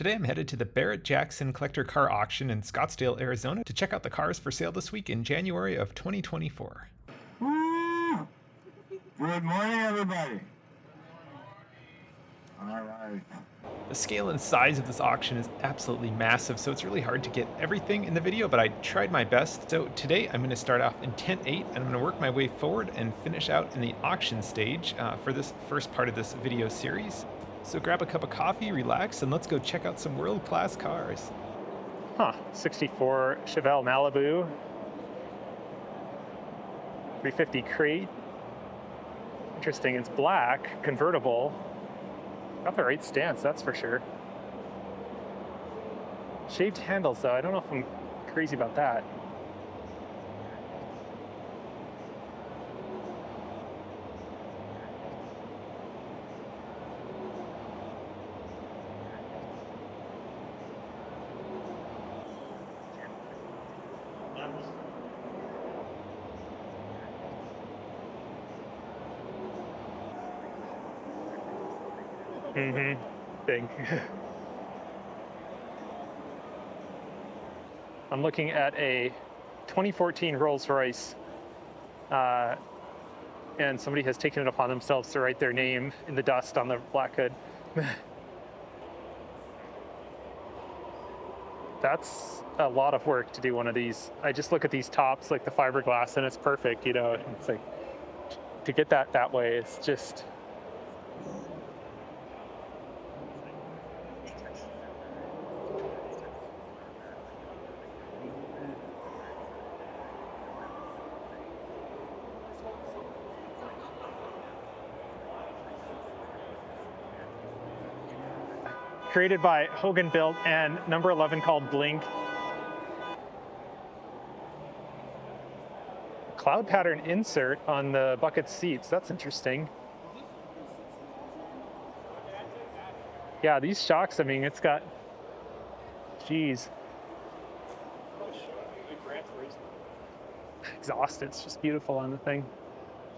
Today I'm headed to the Barrett-Jackson collector car auction in Scottsdale, Arizona to check out the cars for sale this week in January of 2024. Woo! Good morning, everybody. All right. The scale and size of this auction is absolutely massive, so it's really hard to get everything in the video, but I tried my best. So today I'm going to start off in tent 8 and I'm going to work my way forward and finish out in the auction stage for this first part of this video series. So grab a cup of coffee, relax, and let's go check out some world-class cars. 64 Chevelle Malibu, 350 Crate. Interesting, it's black, convertible. Got the right stance, that's for sure. Shaved handles though, I don't know if I'm crazy about that. Thing. I'm looking at a 2014 Rolls-Royce, and somebody has taken it upon themselves to write their name in the dust on the black hood. That's a lot of work to do one of these. I just look at these tops, like the fiberglass, and it's perfect, you know. It's like, to get that way, it's just... Created by Hogan Built and number 11 called Blink. Cloud pattern insert on the bucket seats, that's interesting. Yeah, these shocks, I mean, it's got, geez. Exhaust, it's just beautiful on the thing.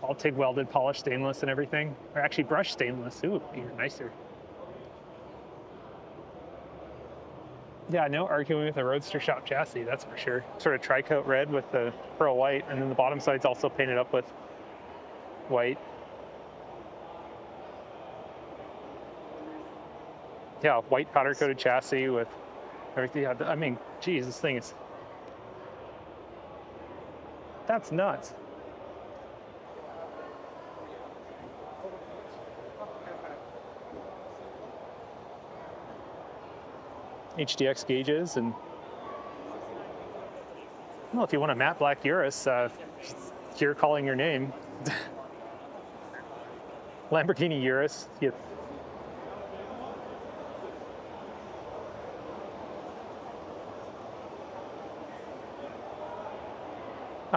All TIG welded, polished stainless and everything. Or actually brushed stainless, ooh, even nicer. Yeah, no arguing with a Roadster shop chassis, that's for sure. Sort of tri-coat red with the pearl white, and then the bottom side's also painted up with white. Yeah, white powder-coated chassis with everything. Yeah, I mean, geez, this thing is... That's nuts. HDX gauges, and well, if you want a matte black Urus, you're calling your name. Lamborghini Urus.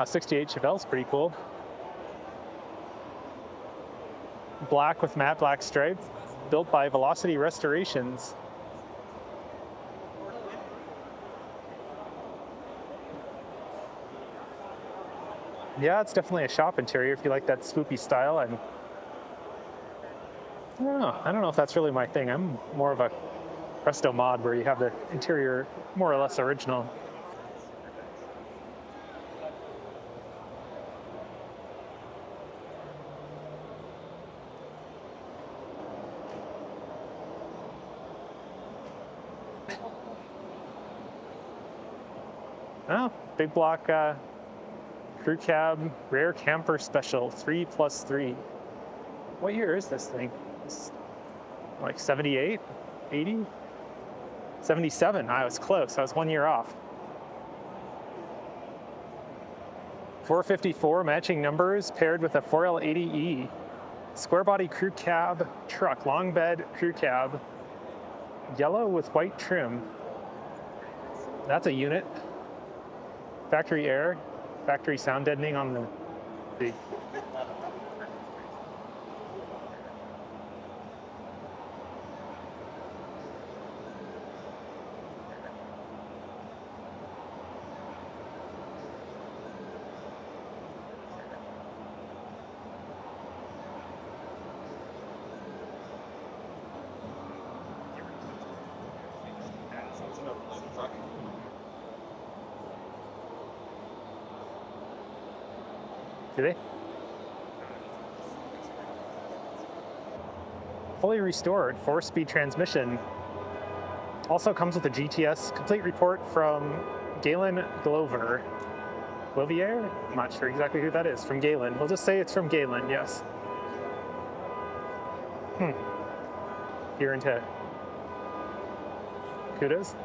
68 Chevelle's pretty cool. Black with matte black stripe, built by Velocity Restorations. Yeah, it's definitely a shop interior if you like that swoopy style. And I don't know if that's really my thing. I'm more of a Presto mod where you have the interior more or less original. Oh, big block crew cab, rare camper special, 3+3. What year is this thing? It's like 78, 80, 77. I was close. I was 1 year off. 454 matching numbers paired with a 4L80E. Square body crew cab truck, long bed crew cab, yellow with white trim. That's a unit. Factory air, factory sound deadening on the Do they? Fully restored 4-speed transmission. Also comes with a GTS complete report from Galen Glover. Glovier? I'm not sure exactly who that is. From Galen. We'll just say it's from Galen, yes. You're into kudos.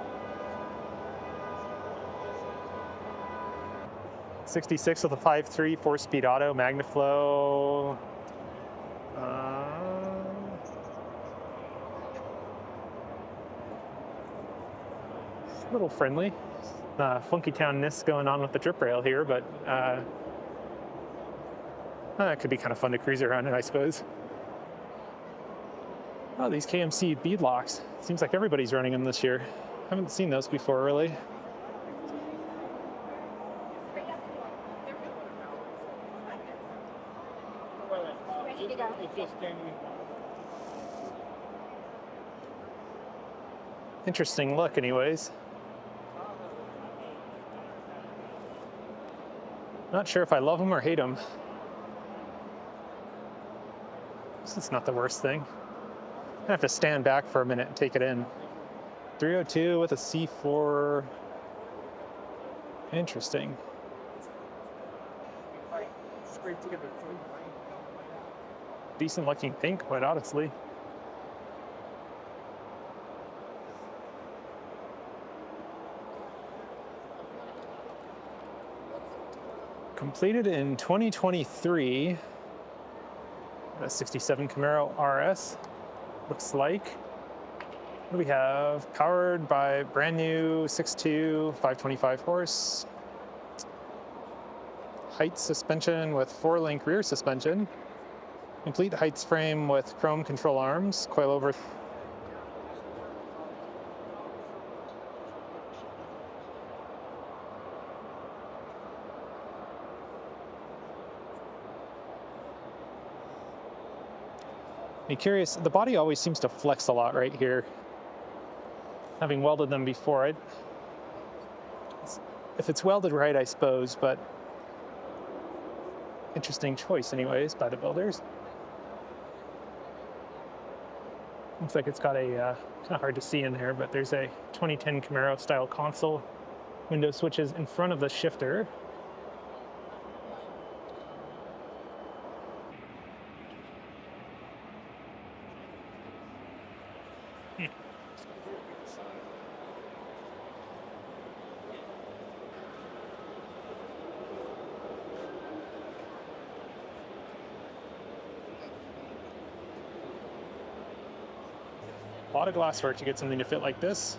66 with a 5.3 4-speed auto, MagnaFlow. A little friendly. Funky townness going on with the drip rail here, but it could be kind of fun to cruise around it, I suppose. Oh, these KMC beadlocks. Seems like everybody's running them this year. Haven't seen those before, really. Interesting look, anyways. Not sure if I love them or hate them. It's not the worst thing. I have to stand back for a minute and take it in. 302 with a C4. Interesting. Decent looking pink, quite honestly. Completed in 2023. A 67 Camaro RS. Looks like. What do we have? Powered by brand new 6.2, 525 horse. Heights suspension with 4-link rear suspension. Complete Heights frame with chrome control arms. Coilover. Be curious, the body always seems to flex a lot right here. Having welded them before, if it's welded right, I suppose, but interesting choice anyways by the builders. Looks like it's got a, kind of hard to see in there, but there's a 2010 Camaro style console. Window switches in front of the shifter. A lot of glass work to get something to fit like this.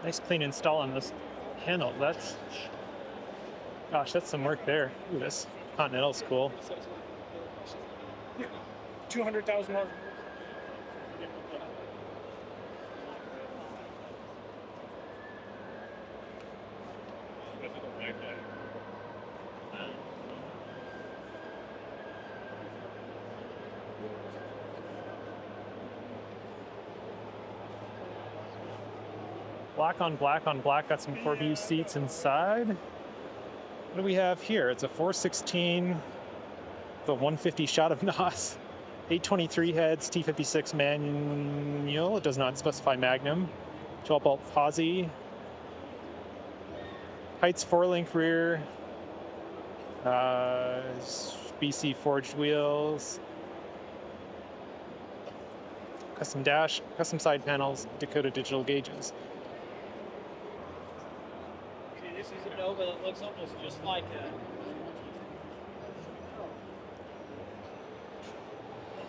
Nice clean install on this handle. Gosh, that's some work there. Look at this. Continental's cool. $200,000. Black on black on black. Got some 4-view seats inside. What do we have here? It's a 416, the 150 shot of NOS, 823 heads, T56 manual. It does not specify Magnum. 12-bolt posi. Heights 4-link rear. BC forged wheels. Custom dash, custom side panels, Dakota digital gauges. This is a Nova that looks almost just like a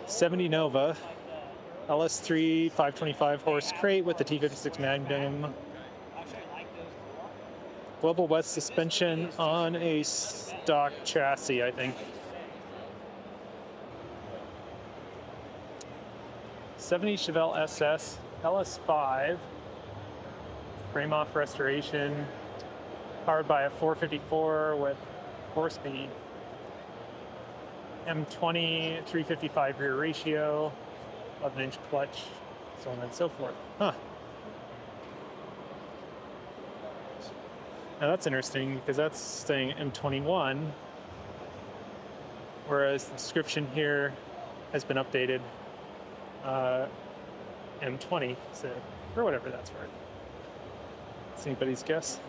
70 Nova, LS3 525 horse crate with the T56 Magnum. Global West suspension on a stock chassis, I think. '70 Chevelle SS LS5, frame off restoration, powered by a 454 with 4-speed, M20 355 rear ratio, 11-inch clutch, so on and so forth. Huh. Now that's interesting because that's saying M21, whereas the description here has been updated M20, so for whatever that's worth. It's anybody's guess.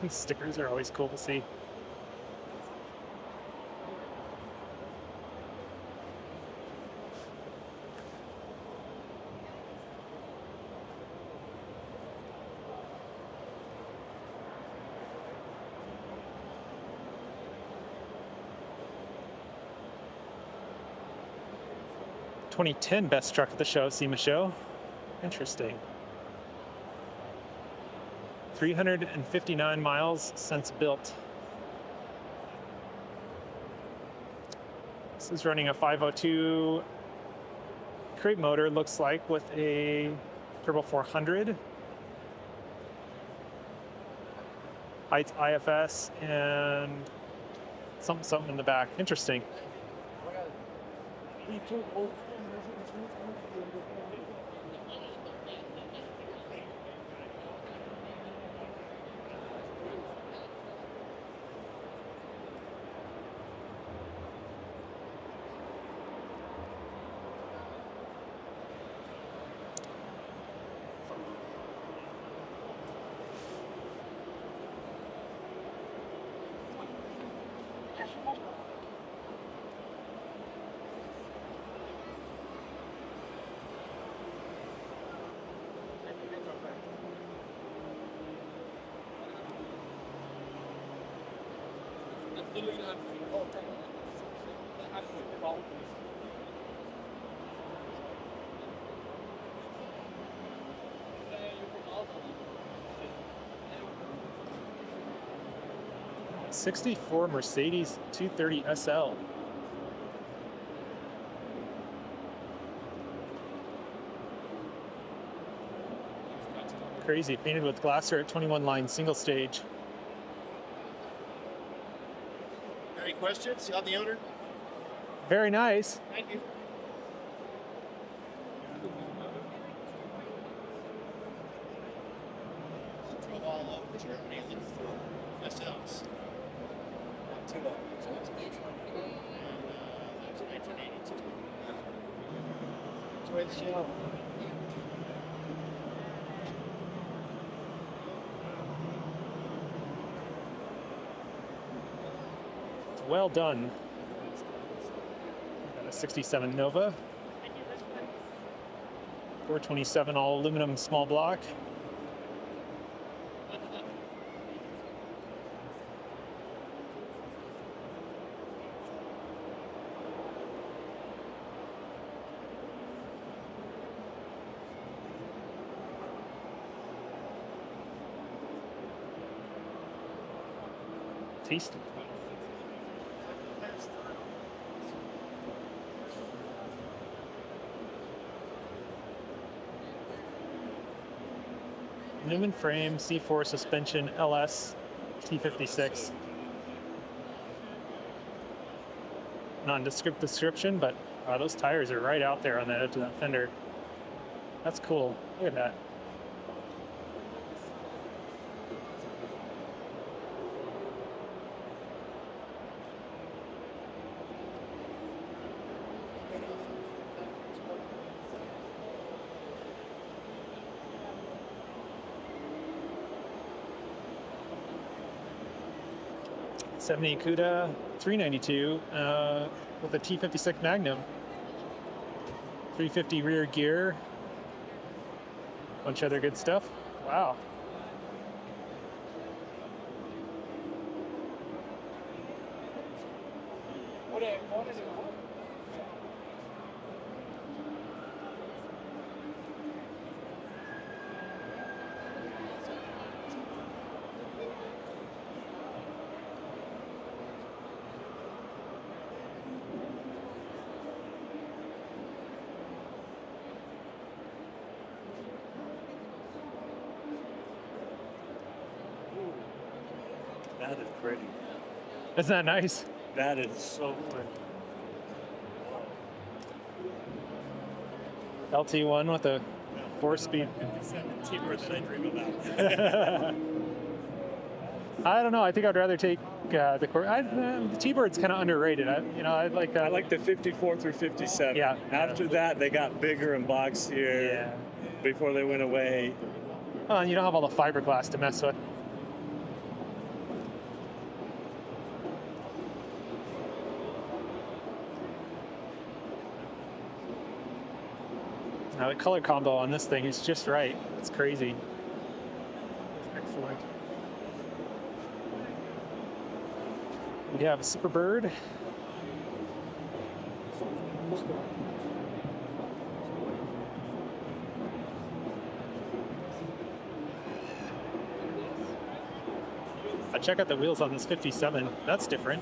These stickers are always cool to see. '2010 best truck at the show, SEMA show. Interesting. 359 miles since built. This is running a 502 crate motor, looks like, with a turbo 400. Heights IFS and something in the back. Interesting. 64 Mercedes 230 SL. Crazy, painted with Glasser at 21 line single stage. Any questions on the owner? Very nice. Thank you. Drove all over Germany looking for SLs. Two of them. And that was 1982. Enjoy the show. Well done. Got a 67 Nova. 427 all aluminum small block. Tasty. Newman frame, C4 suspension, LS, T56. Nondescript description, but those tires are right out there on the edge of that fender. That's cool. Look at that. '70 Cuda 392 with a T56 Magnum. 350 rear gear. Bunch of other good stuff. Wow. What is it? That is pretty. Isn't that nice? That is so pretty. LT1 with a 4-speed. 57 cheaper than I dream about. I don't know. I think I'd rather take the T-Bird's kind of underrated. I like that. I like the 54 through 57. Yeah. After that, they got bigger and boxier. Yeah. Before they went away. Oh, and you don't have all the fiberglass to mess with. Now the color combo on this thing is just right. It's crazy. Excellent. We have a Superbird. Check out the wheels on this 57. That's different.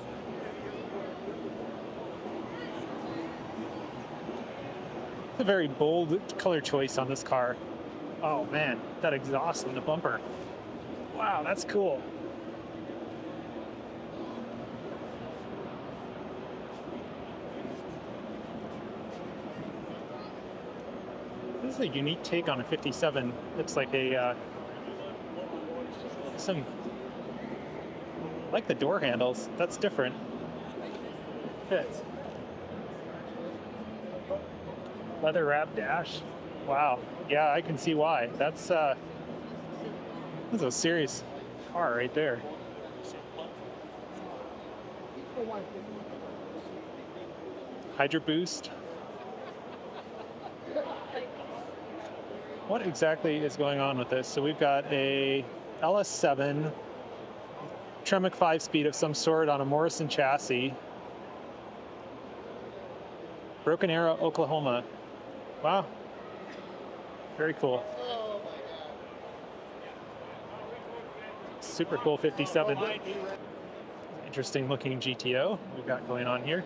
It's a very bold color choice on this car. Oh man, that exhaust in the bumper. Wow, that's cool. This is a unique take on a 57. Looks like a some. I like the door handles. That's different. Fits. Leather wrap dash. Wow. Yeah, I can see why. That's a serious car right there. Hydro boost. What exactly is going on with this? So we've got a LS7 Tremec 5-speed of some sort on a Morrison chassis. Broken Arrow, Oklahoma. Wow. Very cool. Super cool 57. Interesting looking GTO we've got going on here.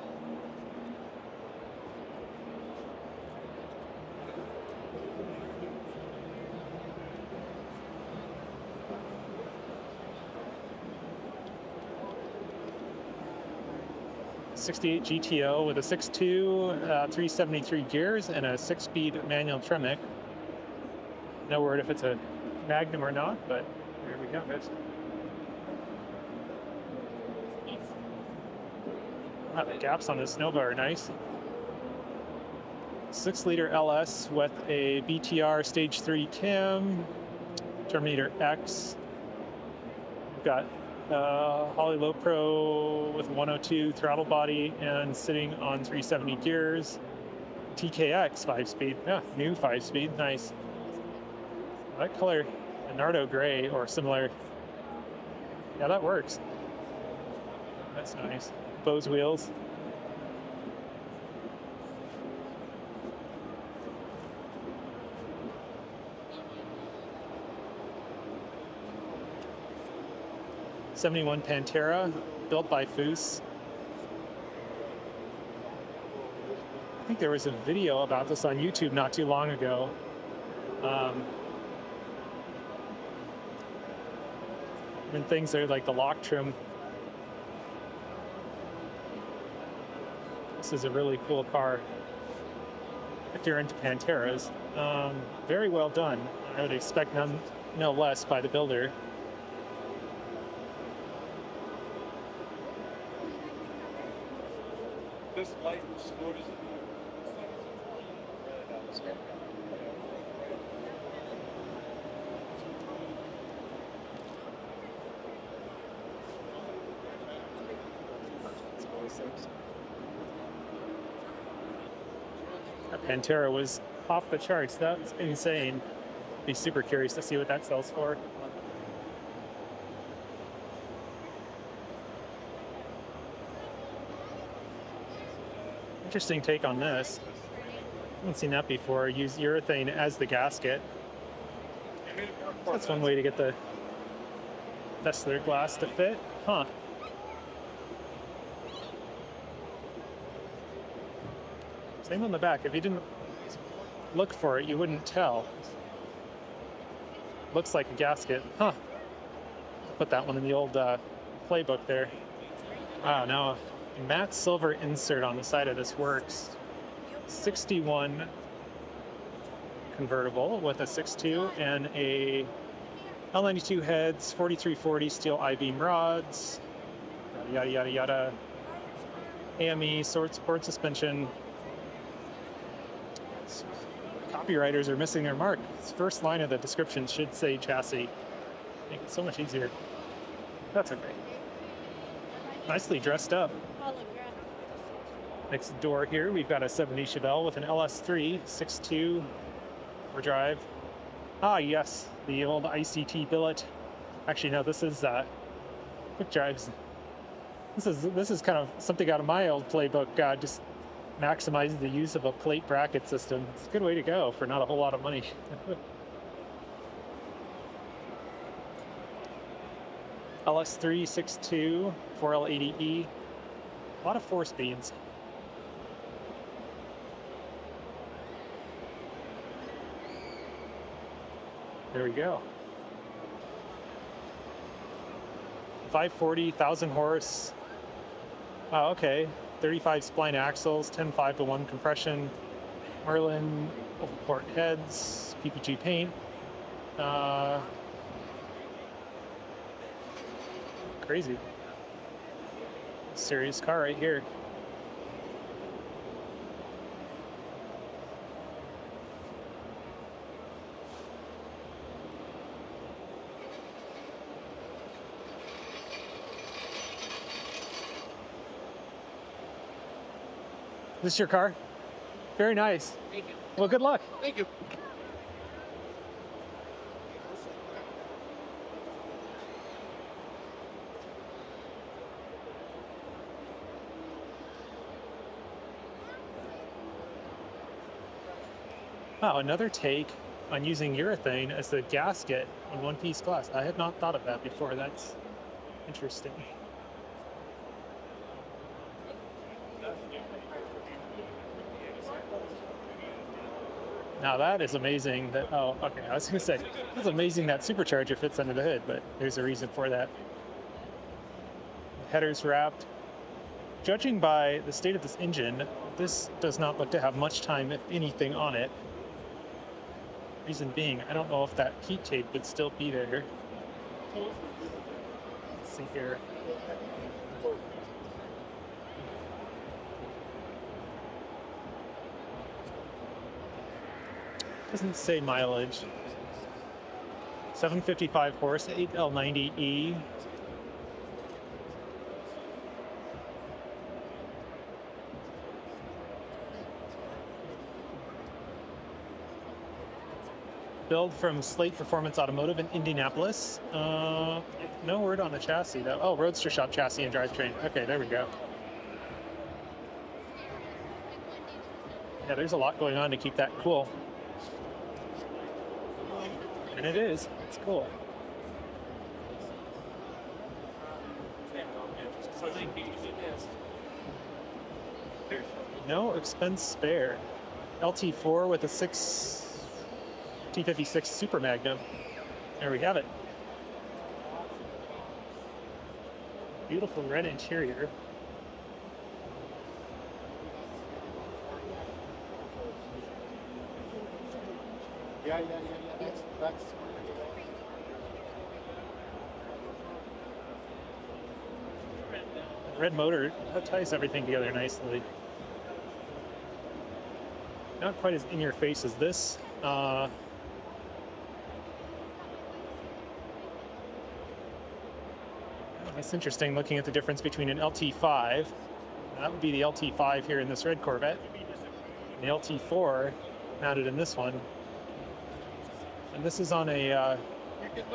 '68 GTO with a 6.2, 373 gears, and a 6-speed manual Tremec. No word if it's a Magnum or not, but there we go, guys. Wow, the gaps on this Nova are nice. 6-liter LS with a BTR Stage 3 cam, Terminator X. We've got Holly Low Pro with 102 throttle body and sitting on 370 gears. TKX 5-speed. Yeah, new 5-speed. Nice. That color, Nardo gray or similar. Yeah, that works. That's nice. Bose wheels. '71 Pantera, built by Foose. I think there was a video about this on YouTube not too long ago. And things are like the lock trim. This is a really cool car if you're into Panteras. Very well done. I would expect no less by the builder. This light scooters. That Pantera was off the charts. That's insane. Be super curious to see what that sells for. Interesting take on this. I haven't seen that before. Use urethane as the gasket. That's one way to get the Vessler glass to fit. Huh. Same on the back. If you didn't look for it, you wouldn't tell. Looks like a gasket. Huh. Put that one in the old playbook there. Wow, now a matte silver insert on the side of this works. 61 convertible with a 6.2 and a L92 heads, 4340 steel I-beam rods, yada yada yada. AME, sword support suspension. Copywriters are missing their mark. This first line of the description should say chassis. Make it so much easier. That's okay. Nicely dressed up. Next door here, we've got a 70 Chevelle with an LS3 6.2 drive. Ah, yes, the old ICT billet. Actually, no, this is quick drives. This is kind of something out of my old playbook. Just maximize the use of a plate bracket system. It's a good way to go for not a whole lot of money. LS3 6.2 4L80E. A lot of 4-speeds. There we go. 540, 1,000 horse. Oh, okay. 35 spline axles, 10.5 to 1 compression, Merlin open port heads, PPG paint. Crazy. Serious car right here. This is your car? Very nice. Thank you. Well, good luck. Thank you. Wow, another take on using urethane as the gasket on one-piece glass. I had not thought of that before. That's interesting. Now that is amazing that, oh, okay, I was gonna say, it's amazing that supercharger fits under the hood, but there's a reason for that. Headers wrapped. Judging by the state of this engine, this does not look to have much time, if anything, on it. Reason being, I don't know if that heat tape would still be there. Let's see here. Doesn't say mileage. 755 horse, 8L90E. Build from Slate Performance Automotive in Indianapolis. No word on the chassis though. Oh, Roadster Shop chassis and drivetrain. Okay, there we go. Yeah, there's a lot going on to keep that cool. And it is. It's cool. No expense spared. LT4 with a 6 T56 Super Magnum. There we have it. Beautiful red interior. Yeah. That's Red motor ties everything together nicely. Not quite as in your face as this. That's interesting looking at the difference between an LT5, that would be the LT5 here in this red Corvette, and the LT4 mounted in this one. And this is on a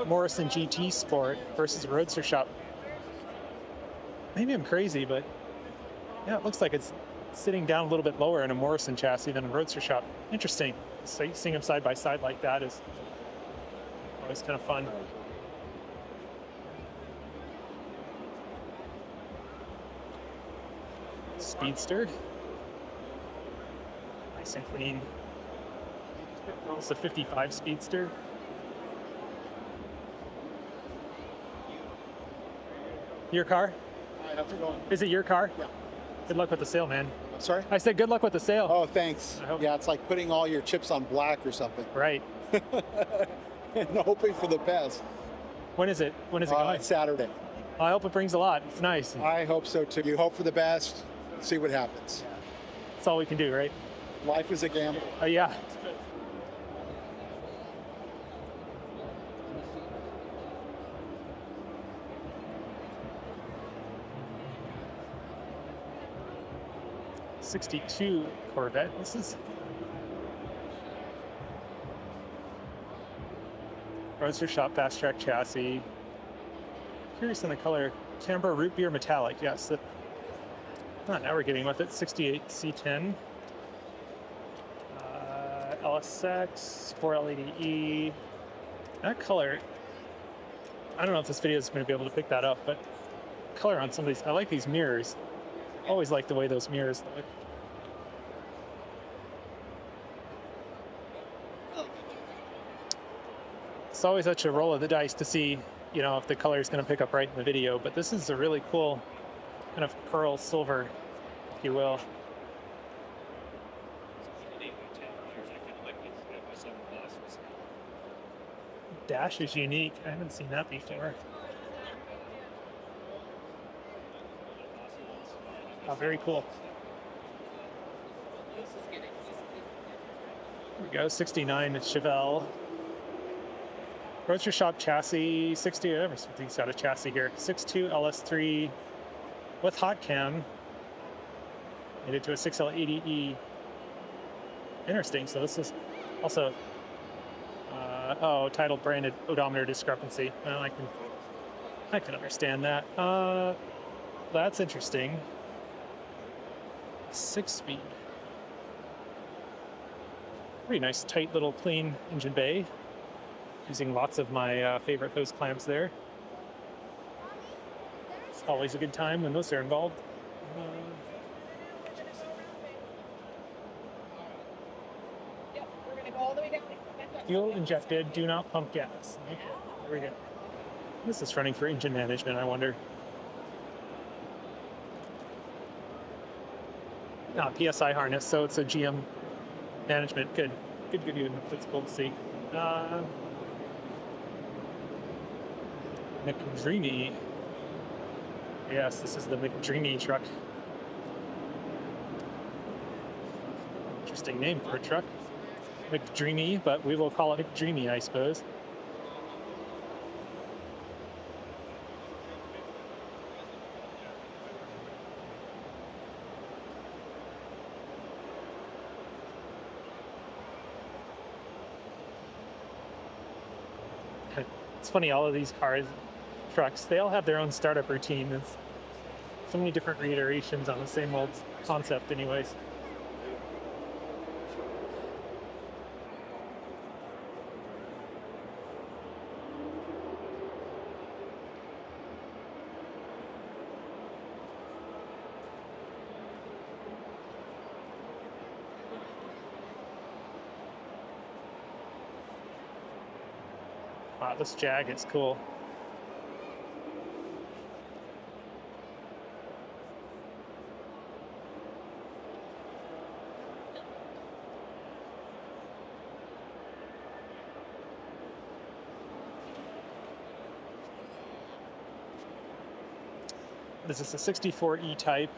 Morrison GT Sport versus a Roadster Shop. Maybe I'm crazy, but yeah, it looks like it's sitting down a little bit lower in a Morrison chassis than a Roadster Shop. Interesting. So seeing them side by side like that is always kind of fun. Speedster. Nice and clean. It's a 55 Speedster. Your car? I have to go. Is it your car? Yeah. Good luck with the sale, man. I'm sorry? I said good luck with the sale. Oh, thanks. I hope- Yeah, it's like putting all your chips on black or something. Right. And hoping for the best. When is it? When is it going? It's Saturday. I hope it brings a lot. It's nice. I hope so too. You hope for the best, see what happens. That's all we can do, right? Life is a gamble. Yeah. '62 Corvette. This is Roadster Shop Fast Track chassis. Curious on the color. Canberra Root Beer Metallic. Yes. Now we're getting with it. 68 C10. LSX, 4LEDE. That color, I don't know if this video is going to be able to pick that up, but color on some of these, I like these mirrors. Always like the way those mirrors look. It's always such a roll of the dice to see, you know, if the color is going to pick up right in the video, but this is a really cool kind of pearl silver, if you will. Dash is unique. I haven't seen that before. Oh, very cool. Here we go, 69 Chevelle. Roadster Shop chassis, 60, everything's got a chassis here. 6.2 LS3 with hot cam. Made it to a 6L80E. Interesting, so this is also, title branded odometer discrepancy. Well, I can understand that. That's interesting. 6-speed. Pretty nice, tight little clean engine bay. Using lots of my favorite hose clamps there. It's always a good time when those are involved. We're gonna go all the way down. Fuel injected, do not pump gas. Okay, there we go. This is running for engine management, I wonder. PSI harness, so it's a GM management. Good view. That's cool to see. McDreamy. Yes, this is the McDreamy truck. Interesting name for a truck. McDreamy, but we will call it McDreamy, I suppose. It's funny, all of these cars, trucks, they all have their own startup routine. It's so many different reiterations on the same old concept anyways. Wow, this Jag is cool. This is a 64 E-Type.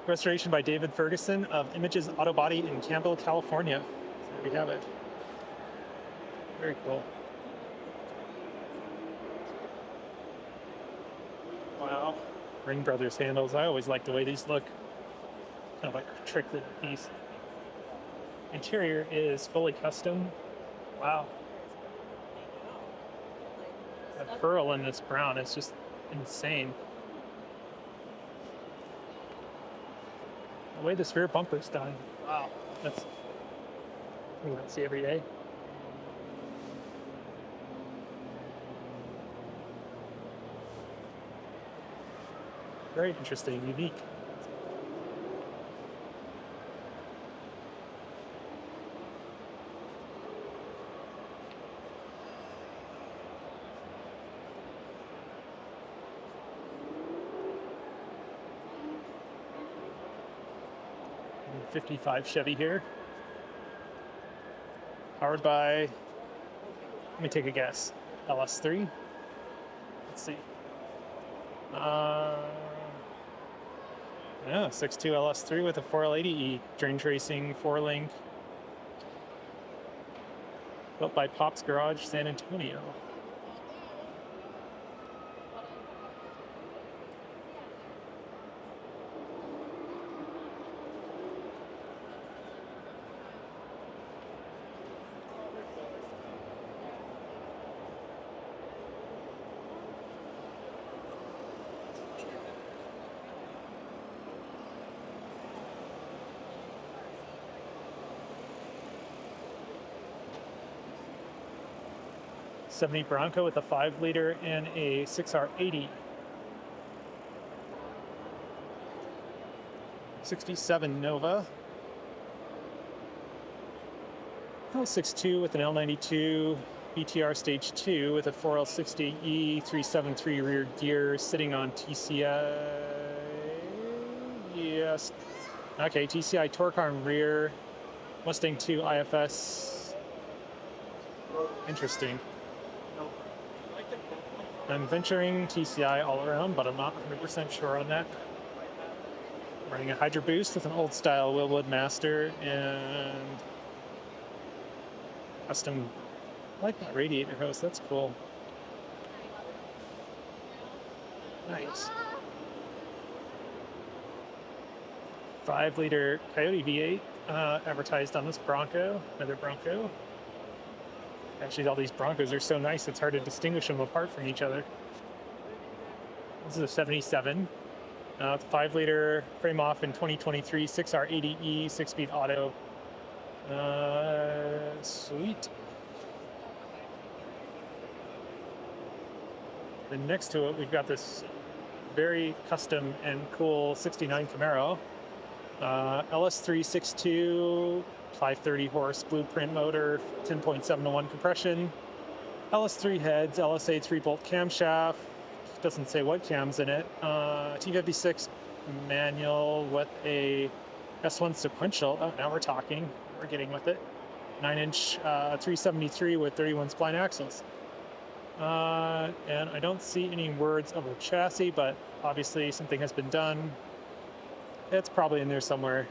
Restoration by David Ferguson of Images Auto Body in Campbell, California. So there we have it. Very cool. Wow. Ring Brothers handles. I always like the way these look. Kind of like a trick little piece. Interior is fully custom. Wow. That pearl in this brown is just insane. The way this rear bumper's done, wow, that's something you don't see every day. Very interesting, unique. 55 Chevy here. Powered by, let me take a guess, LS3. Let's see. Yeah, 6.2 LS3 with a 4L80E drain tracing 4-link. Built by Pop's Garage, San Antonio. '70 Bronco with a 5-liter and a 6R80. 67 Nova. L62 with an L92 BTR Stage 2 with a 4L60E 373 rear gear sitting on TCI. Yes. Okay, TCI torque arm rear. Mustang 2 IFS. Interesting. I'm venturing TCI all around, but I'm not 100% sure on that. Running a Hydro Boost with an old style Willwood Master and custom. I like that radiator hose, that's cool. Nice. 5-liter Coyote V8 advertised on this Bronco, another Bronco. Actually, all these Broncos are so nice, it's hard to distinguish them apart from each other. This is a 77. With a 5-liter frame off in 2023, 6R80E, 6-speed auto. Sweet. Then next to it, we've got this very custom and cool 69 Camaro. LS362, 530 horse blueprint motor, 10.7 to 1 compression. LS3 heads, LSA 3-bolt camshaft. Doesn't say what cam's in it. T56 manual with a S1 sequential. Oh, now we're talking. We're getting with it. 9-inch 373 with 31 spline axles. And I don't see any words of a chassis, but obviously something has been done. It's probably in there somewhere.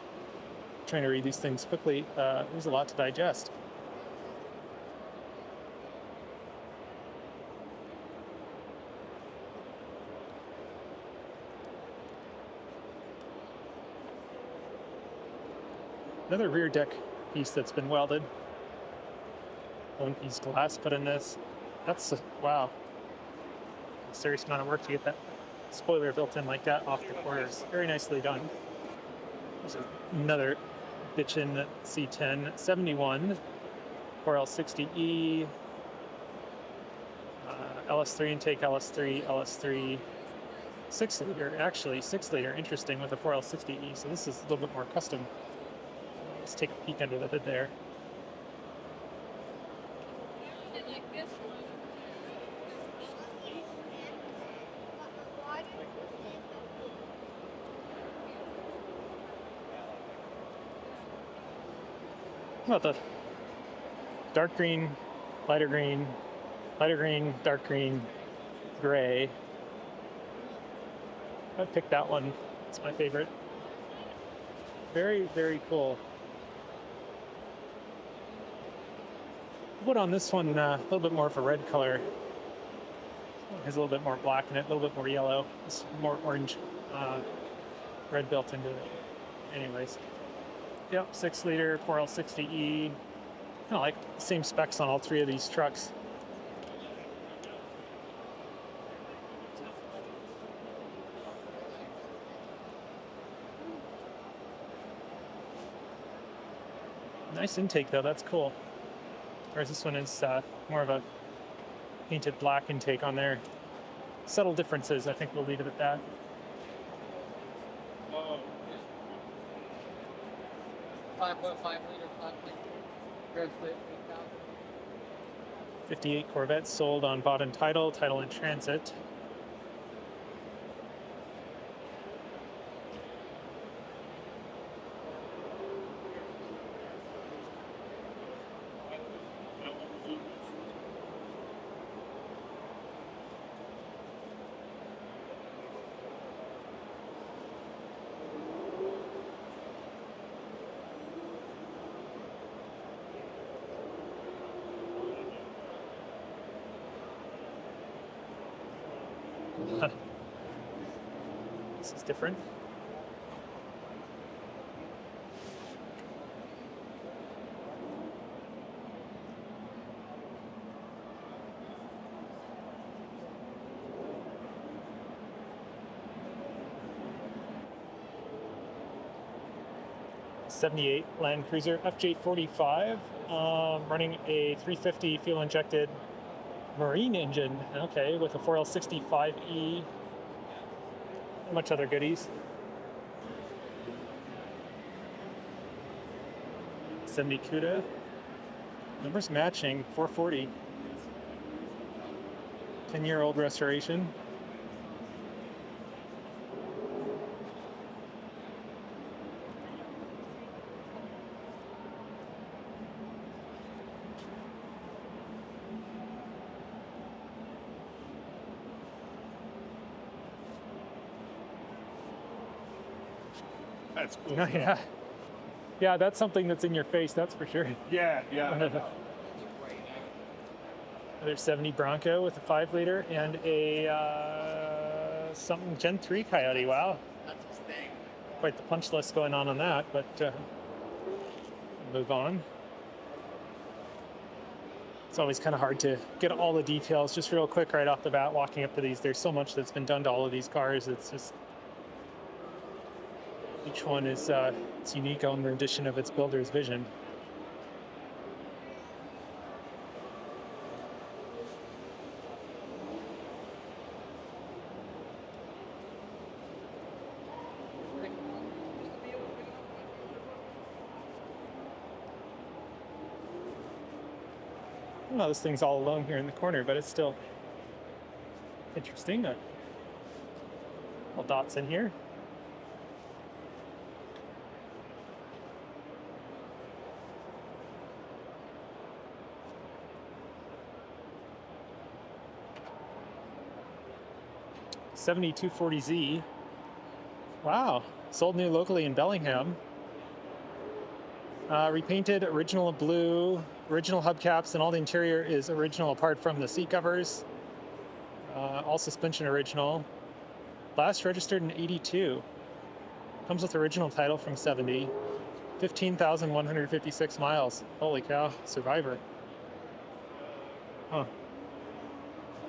Trying to read these things quickly. There's a lot to digest. Another rear deck piece that's been welded. One piece glass put in this. That's, wow. A serious amount of work to get that spoiler built in like that off the corners. Very nicely done. There's another bitchin' C10 71 4L60E. LS3 intake, LS3, 6-liter, actually 6-liter, interesting, with a 4L60E. So this is a little bit more custom. Let's take a peek under the hood there. How about the dark green, lighter green, lighter green, dark green, gray? I picked that one. It's my favorite. Very, very cool. Wood on this one, a little bit more of a red color. It has a little bit more black in it, a little bit more yellow. It's more orange, red built into it. Anyways. Yep, 6-liter, 4L60E. Kind of like the same specs on all three of these trucks. Nice intake though, that's cool. Whereas this one is more of a painted black intake on there. Subtle differences, I think we'll leave it at that. 5.5 liter, 58 Corvettes sold on bought and title in transit. This is different. '78 Land Cruiser FJ45, running a 350 fuel-injected marine engine. Okay, with a 4L65E. Not much other goodies. 70 CUDA. Numbers matching. 440. 10-year-old restoration. That's cool. Oh, yeah. Yeah, that's something that's in your face, that's for sure. Yeah, yeah. Another 70 Bronco with a 5-liter and a something Gen 3 Coyote. Wow. That's his thing. Quite the punch list going on that, but move on. It's always kind of hard to get all the details. Just real quick right off the bat, walking up to these, there's so much that's been done to all of these cars. It's just, each one is its unique own rendition of its builder's vision. Well, this thing's all alone here in the corner, but it's still interesting. Little dots in here. '7240Z. Wow, sold new locally in Bellingham. Repainted, original blue, original hubcaps, and all the interior is original apart from the seat covers. All suspension original. Last registered in '82. Comes with original title from '70. 15,156 miles. Holy cow, survivor. Huh.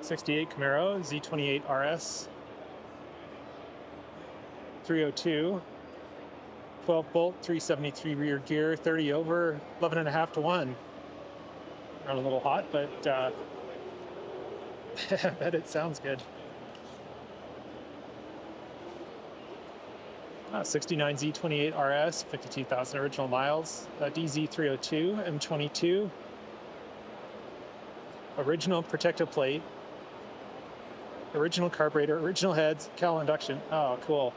'68 Camaro, Z28 RS. 302. 12 bolt, 373 rear gear, 30 over, 11.5 to 1. Run a little hot, but I bet it sounds good. 69 Z28 RS, 52,000 original miles. DZ302 M22. Original protective plate. Original carburetor, original heads, cowl induction. Oh, cool.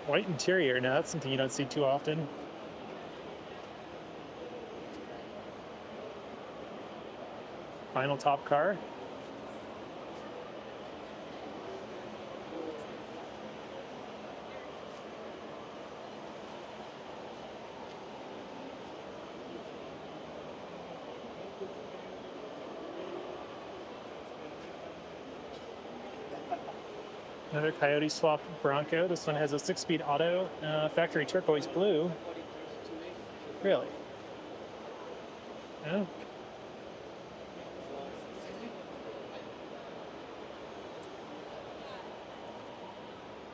White interior. Now that's something you don't see too often. Final top car. Another Coyote swap Bronco. This one has a 6-speed auto, factory turquoise blue. Really? Oh.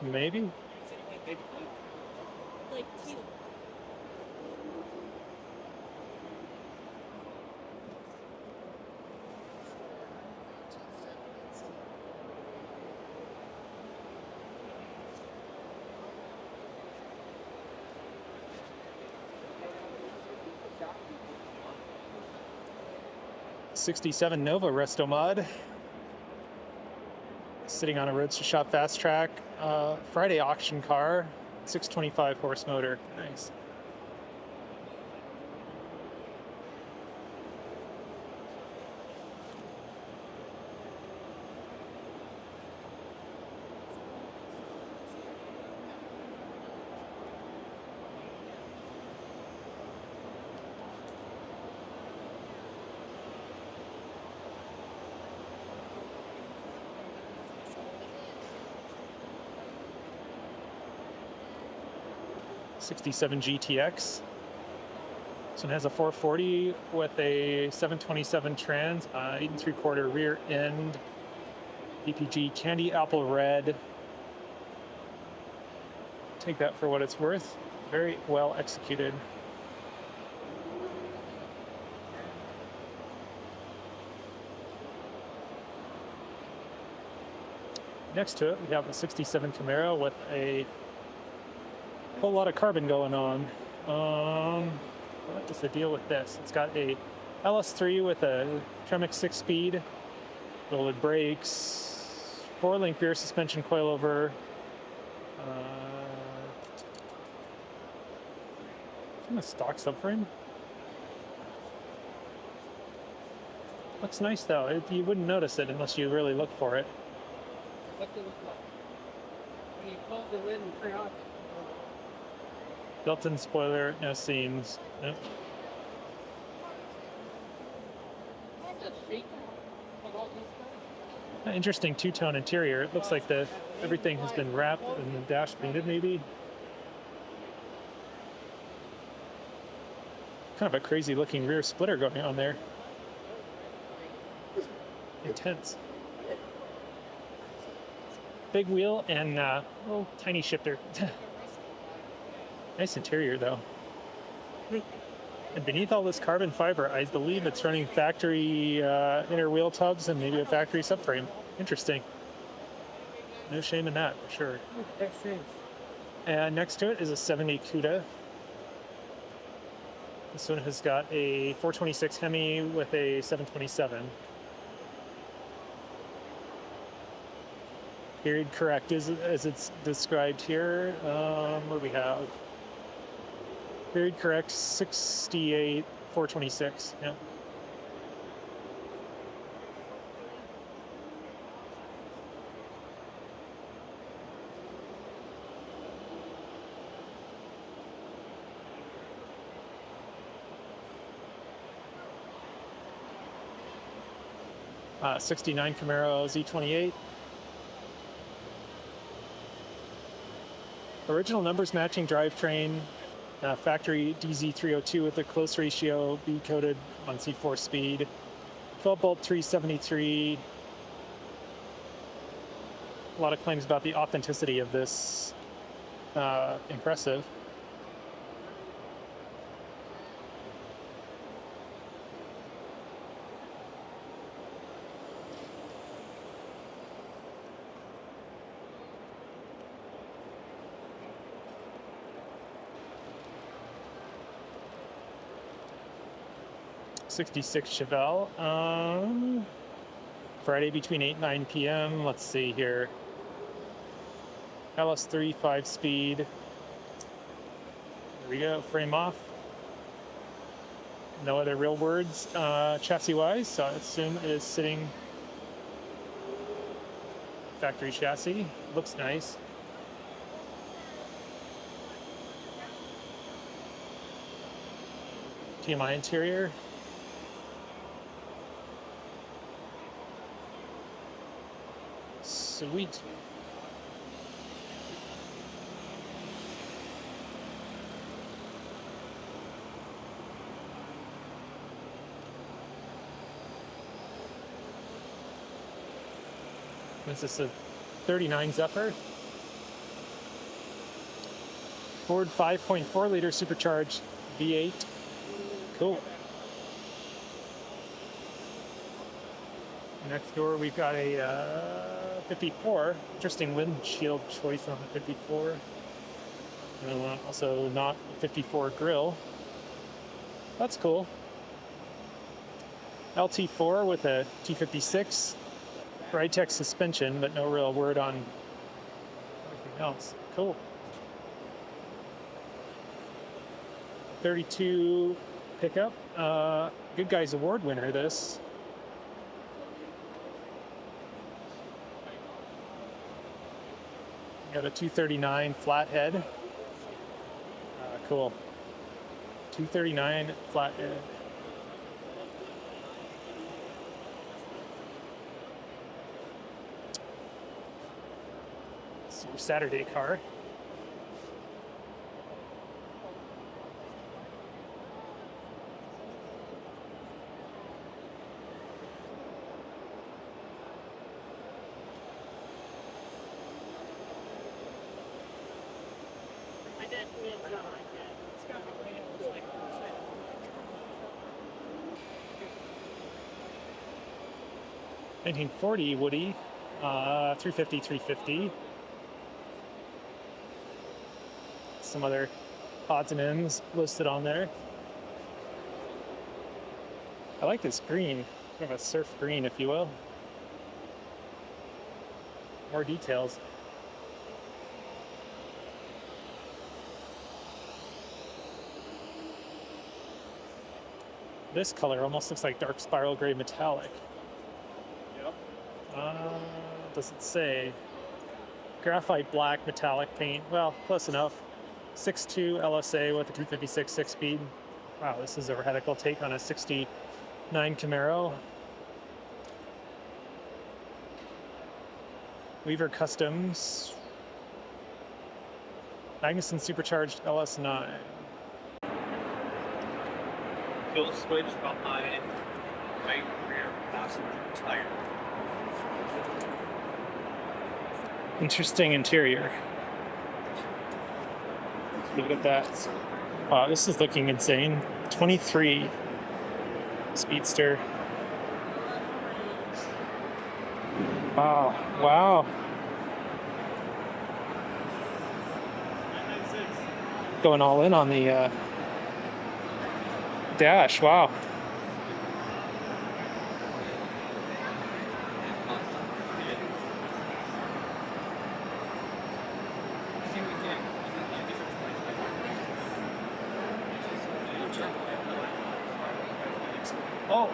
Maybe. Like, 67 Nova Resto Mod. Sitting on a Roadster Shop Fast Track. Friday auction car. 625 horse motor. Nice. 67 GTX. This one has a 440 with a 727 trans, 8 3/4 rear end, DPG candy apple red. Take that for what it's worth. Very well executed. Next to it, we have a 67 Camaro with a whole lot of carbon going on. What is the deal with this? It's got a LS3 with a Tremec 6-speed, rolled brakes, 4-link rear suspension coilover. It's in a stock subframe. Looks nice though. You wouldn't notice it unless you really look for it. What's it look like? When you close the lid and turn off. Built-in spoiler, no seams. Nope. That's a sheet. Like all this stuff. Interesting two-tone interior. It looks like everything has been wrapped and the dash painted maybe. Kind of a crazy looking rear splitter going on there. Intense. Big wheel and little tiny shifter. Nice interior though. And beneath all this carbon fiber, I believe it's running factory inner wheel tubs and maybe a factory subframe. Interesting. No shame in that for sure. And next to it is a 70 CUDA. This one has got a 426 Hemi with a 727. Period correct as it's described here. What do we have? Period correct 68 426. Yeah. '69 Camaro Z28. Original numbers matching drivetrain, factory DZ302 with a close ratio, B-coded on C4 speed, 12-bolt 373. A lot of claims about the authenticity of this. Impressive. '66 Chevelle. Friday between 8 and 9 p.m. Let's see here. LS3 5-speed. There we go. Frame off. No other real words chassis-wise, so I assume it is sitting factory chassis. Looks nice. TMI interior. Sweet. This is a 39 Zephyr. Ford 5.4 liter supercharged V8. Cool. Next door we've got a 54. Interesting windshield choice on the 54. And also not a 54 grill. That's cool. LT4 with a T56. Ride-Tech suspension, but no real word on anything else. Cool. 32 pickup. Good Guys Award winner, this. Got a 239 flathead. Cool. 239 flathead. It's your Saturday car. $1940 Woody, 350. Some other odds and ends listed on there. I like this green, kind of a surf green, if you will. More details. This color almost looks like dark spiral gray metallic. Yep. Does it say? Graphite black metallic paint. Well, close enough. 6.2 LSA with a 256 6-speed. Wow, this is a radical take on a 69 Camaro. Weaver Customs. Magnuson Supercharged LS9. Kill switch behind right rear passenger tire. Interesting interior. Look at that. Wow, this is looking insane. 23 Speedster. Wow, wow. Going all in on the dash, wow. Oh.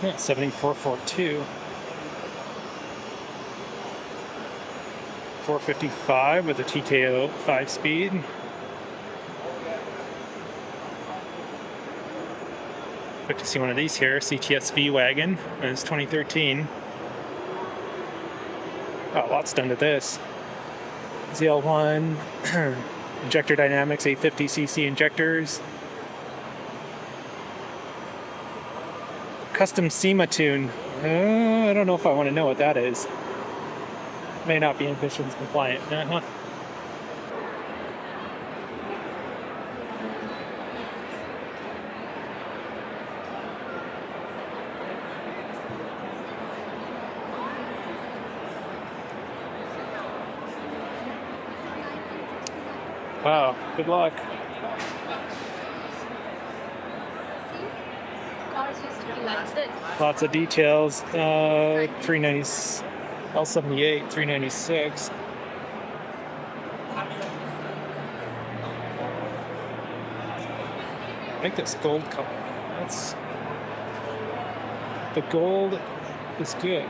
Yeah, 7442. 455 with a TKO 5-speed. Like to see one of these here, CTS V-Wagon. It's 2013. Oh, lots done to this. ZL1, injector dynamics, 850cc injectors. Custom SEMA tune. I don't know if I want to know what that is. May not be emissions compliant. Wow, good luck. Cars used to be like this. Lots of details. 390 L78, 396. I like this gold color. That's the gold is good.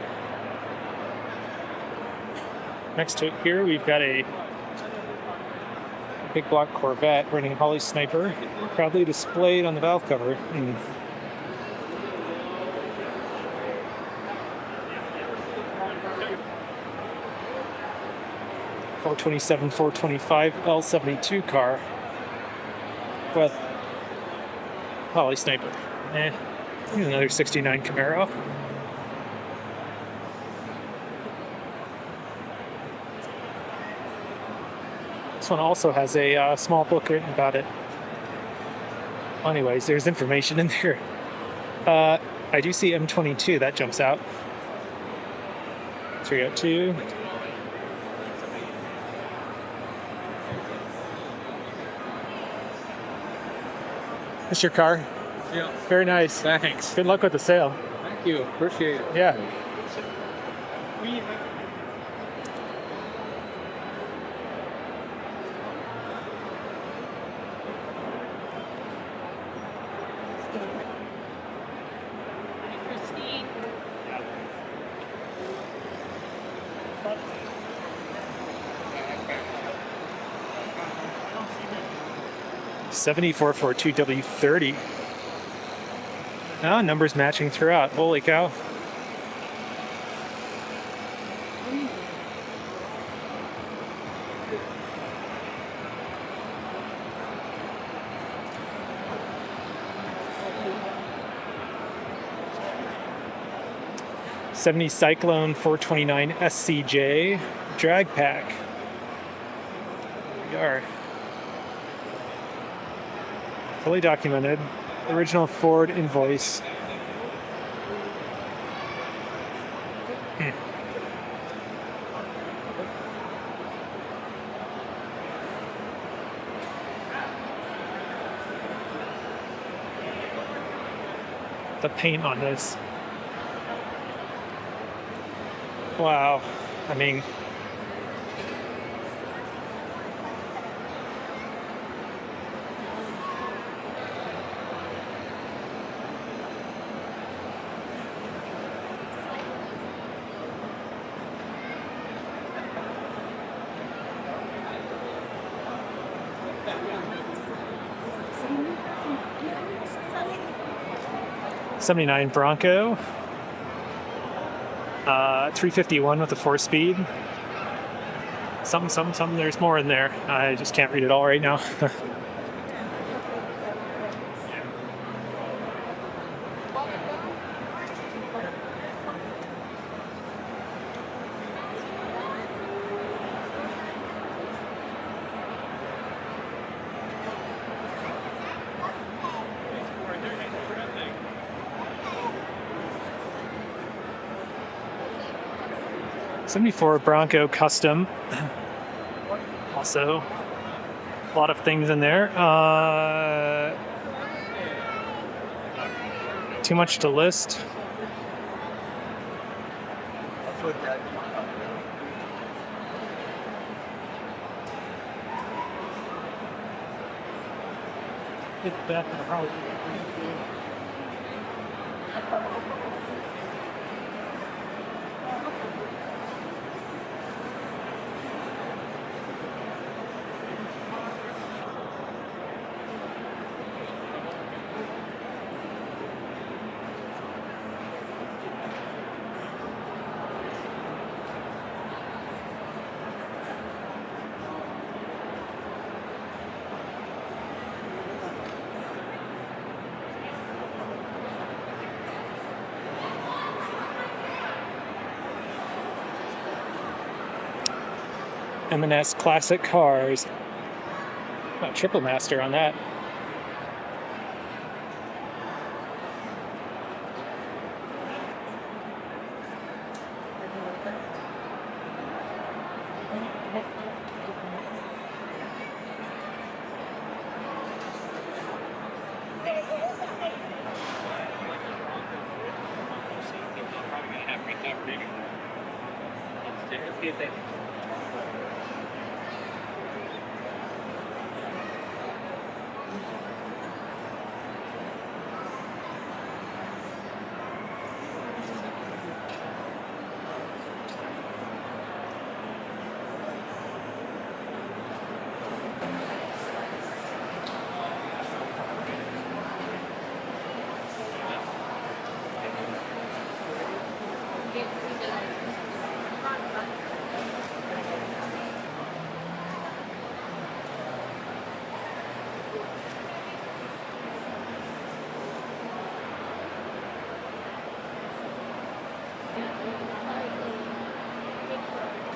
Next to it here, we've got a big block Corvette running Holly Sniper, proudly displayed on the valve cover. 427, 425 L72 car with Holly Sniper. Here's another 69 Camaro. This one also has a small book written about it. Anyways, there's information in there. I do see M22, that jumps out. 302. This your car? Yeah. Very nice. Thanks. Good luck with the sale. Thank you. Appreciate it. Yeah. Christine. 7442 W30. Ah, numbers matching throughout. Holy cow. '70 Cyclone 429 SCJ drag pack. Here we are. Fully documented. Original Ford invoice. The paint on this. Wow. I mean, '79 Bronco. 351 with a 4-speed. Something. There's more in there. I just can't read it all right now. '74 Bronco Custom. Also, a lot of things in there. Too much to list. It's back in the house. M&S Classic Cars. Oh, triple master on that.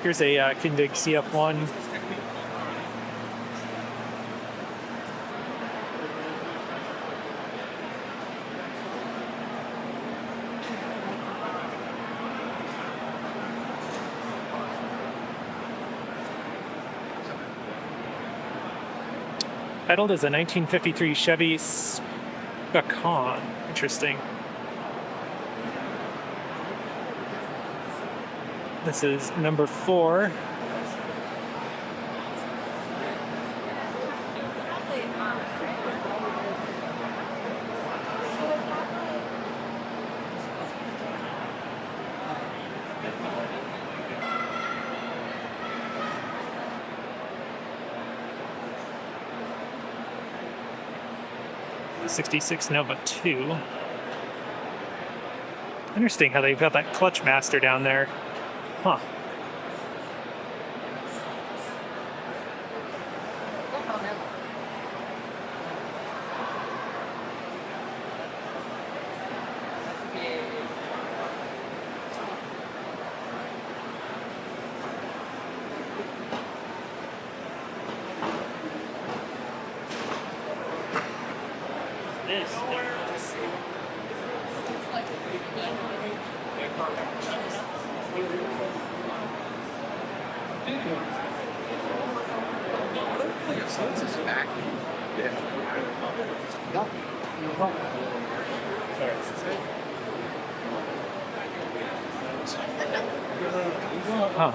Here's a Kindig CF1. Titled as a 1953 Chevy Spacon. Interesting. This is number 4. '66 Nova 2. Interesting how they've got that clutch master down there. Huh. Nice. Huh.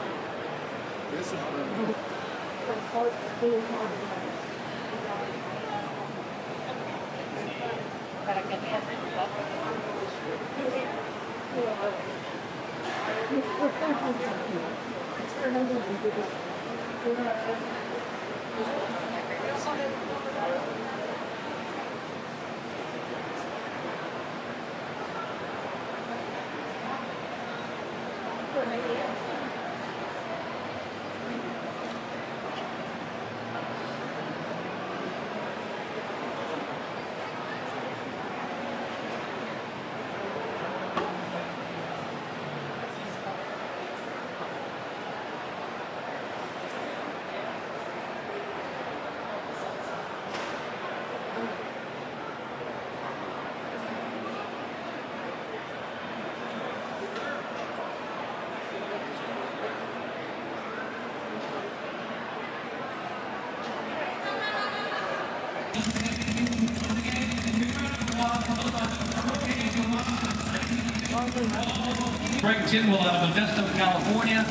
Greg Tidwell out of Modesto, California.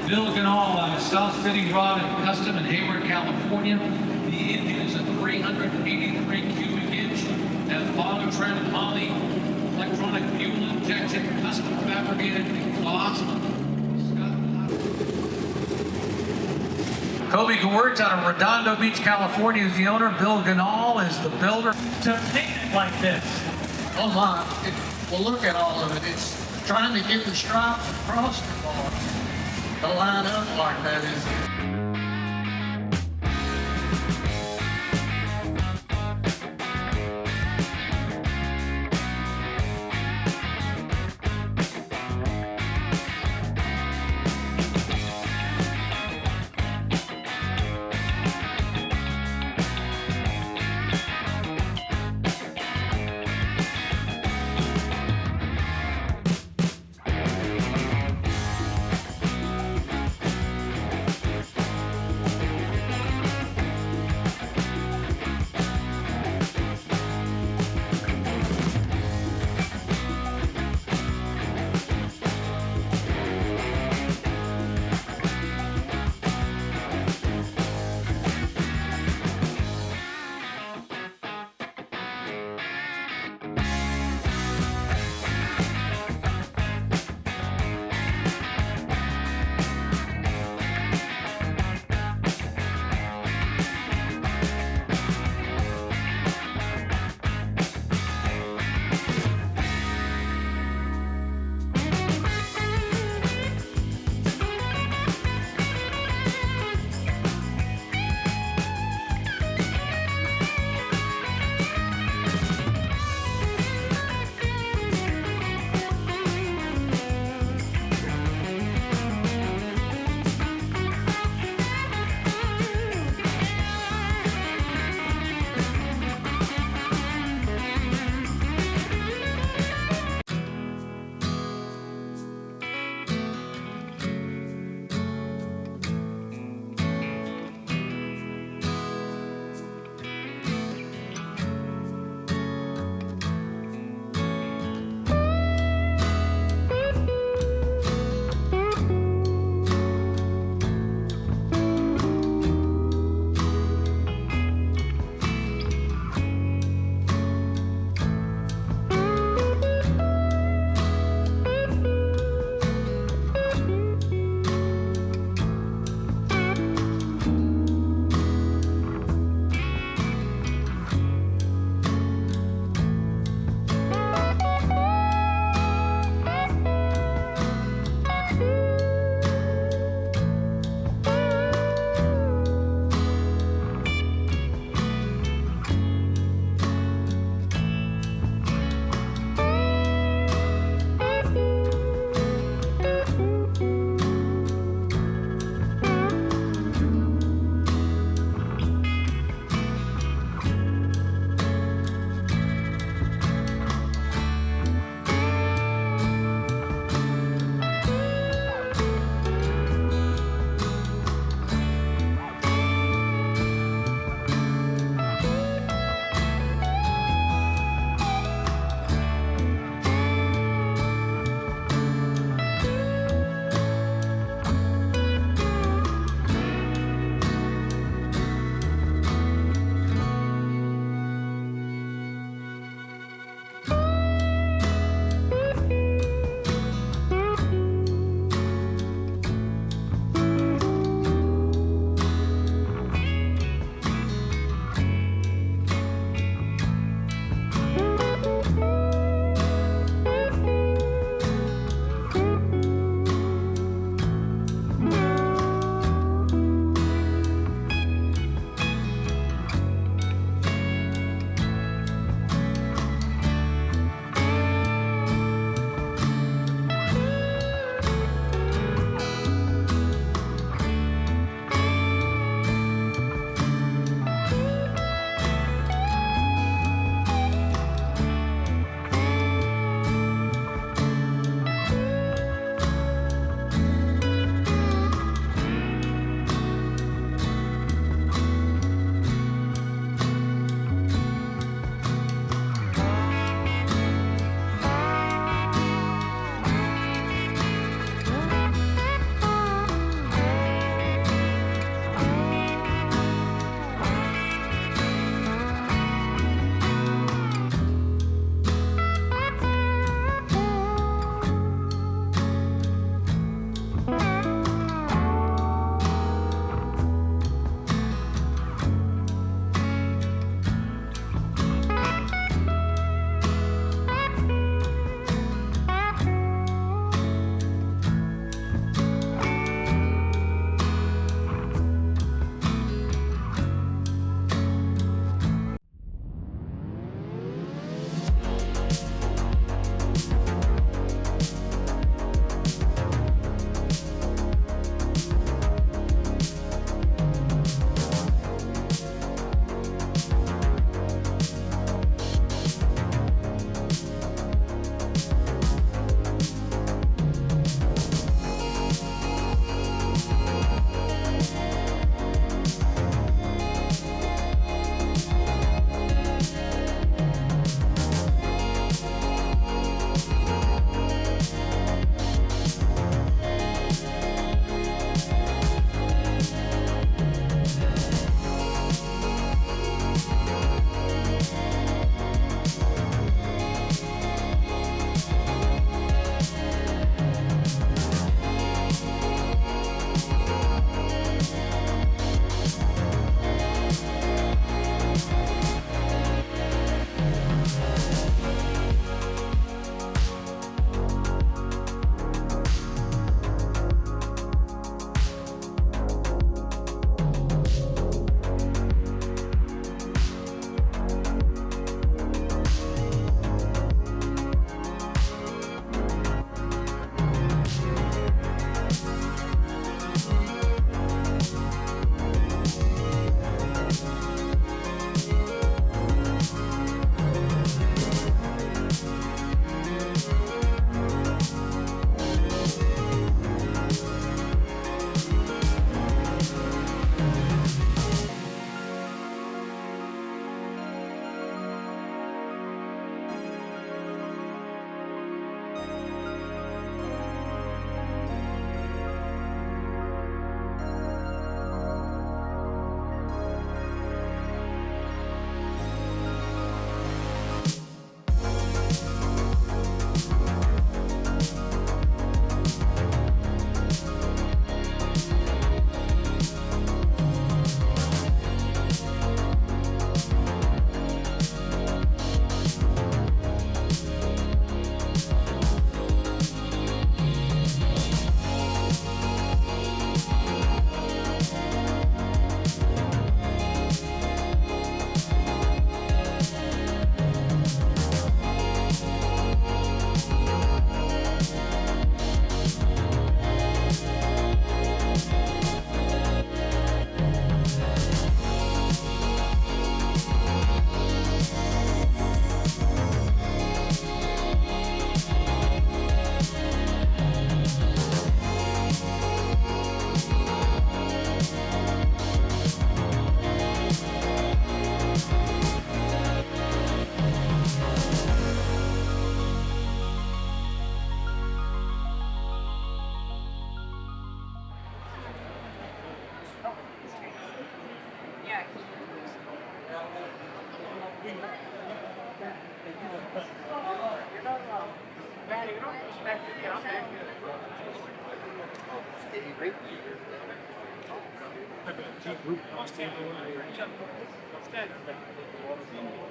Bill Ganal out of South City Rod and Custom in Hayward, California. The engine is a 383 cubic inch. Has monotrim poly electronic fuel injection, custom fabricated exhaust. Kobe Gewirtz out of Redondo Beach, California is the owner. Bill Ganal is the builder. To paint it like this. Oh my, well look at all of it. It's trying to get the stripes across the bar to line up like that is.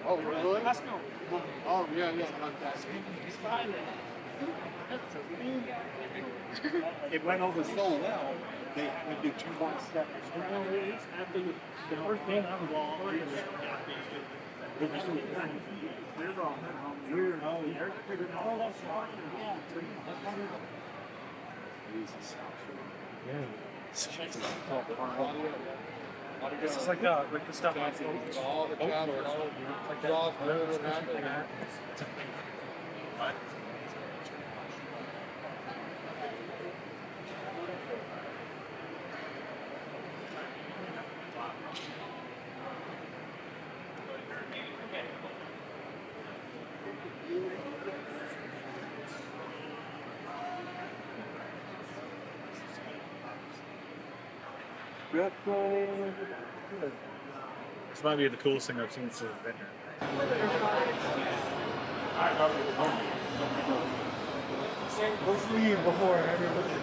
Oh, really? Oh, yeah, yeah. It went over so well, they had to do 2 more steps. After the first thing I was all This is like the stuff I see. all the channels. Like that. This might be the coolest thing I've seen since I've been here. Let's leave before everybody.